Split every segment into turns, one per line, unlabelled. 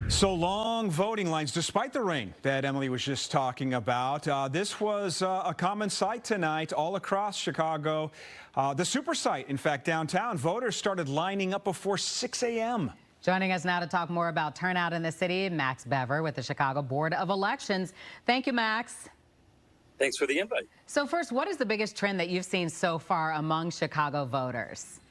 So long voting lines, despite the rain that Emily was just talking about. This was a common sight tonight all across Chicago. The supersite, in fact, downtown, voters started lining up before 6 a.m.
Joining us now to talk more about turnout in the city, Max Bever with the Chicago Board of Elections. Thank you, Max.
Thanks for the invite.
So first, what is the biggest trend that you've seen so far among Chicago voters?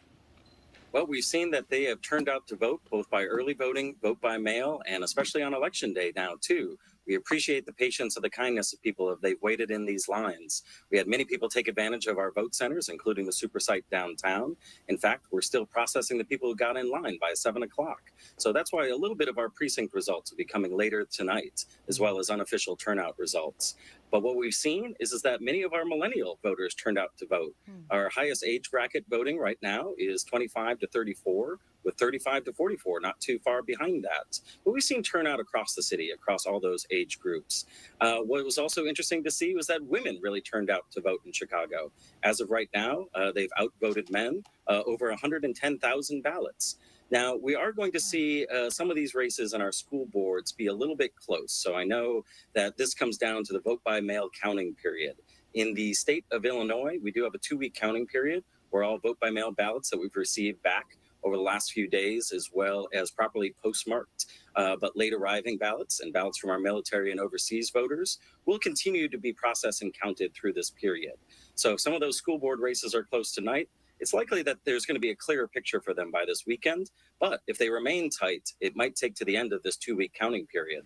Well, we've seen that they have turned out to vote both by early voting, vote by mail, and especially on election day now, too. We appreciate the patience and the kindness of people as they've waited in these lines. We had many people take advantage of our vote centers, including the supersite downtown. In fact, we're still processing the people who got in line by 7 o'clock. So that's why a little bit of our precinct results will be coming later tonight, as well as unofficial turnout results. But what we've seen is that many of our millennial voters turned out to vote. Our highest age bracket voting right now is 25 to 34, with 35 to 44 not too far behind that. But we've seen turnout across the city, across all those age groups. What was also interesting to see was that women really turned out to vote in Chicago. As of right now, they've outvoted men over 110,000 ballots. Now, we are going to see some of these races in our school boards be a little bit close. So I know that this comes down to the vote by mail counting period. In the state of Illinois, we do have a 2-week counting period where all vote by mail ballots that we've received back over the last few days, as well as properly postmarked but late arriving ballots and ballots from our military and overseas voters will continue to be processed and counted through this period. So if some of those school board races are close tonight, it's likely that there's going to be a clearer picture for them by this weekend. But if they remain tight, it might take to the end of this 2-week counting period.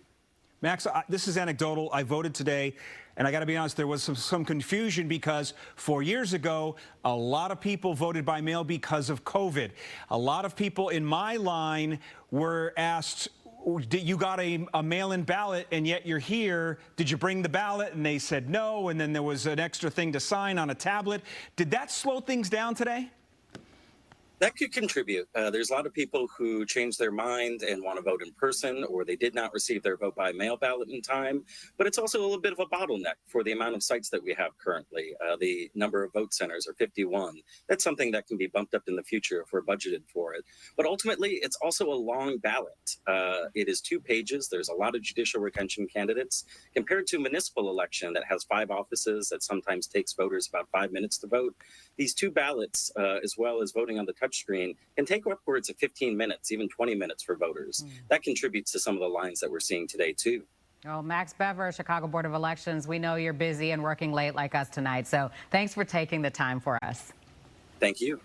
Max, this is anecdotal. I voted today, and I got to be honest, there was some confusion because 4 years ago, a lot of people voted by mail because of COVID. A lot of people in my line were asked, you got a mail-in ballot and yet you're here. Did you bring the ballot? And they said no, and then there was an extra thing to sign on a tablet. Did that slow things down today?
That could contribute. There's a lot of people who change their mind and want to vote in person, or they did not receive their vote by mail ballot in time. But it's also a little bit of a bottleneck for the amount of sites that we have currently. The number of vote centers are 51. That's something that can be bumped up in the future if we're budgeted for it. But ultimately, it's also a long ballot. It is 2 pages. There's a lot of judicial retention candidates compared to a municipal election that has 5 offices that sometimes takes voters about 5 minutes to vote. These 2 ballots, as well as voting on the touchscreen, can take upwards of 15 minutes, even 20 minutes for voters. That contributes to some of the lines that we're seeing today, too.
Well, Max Bever, Chicago Board of Elections, we know you're busy and working late like us tonight. So thanks for taking the time for us.
Thank you.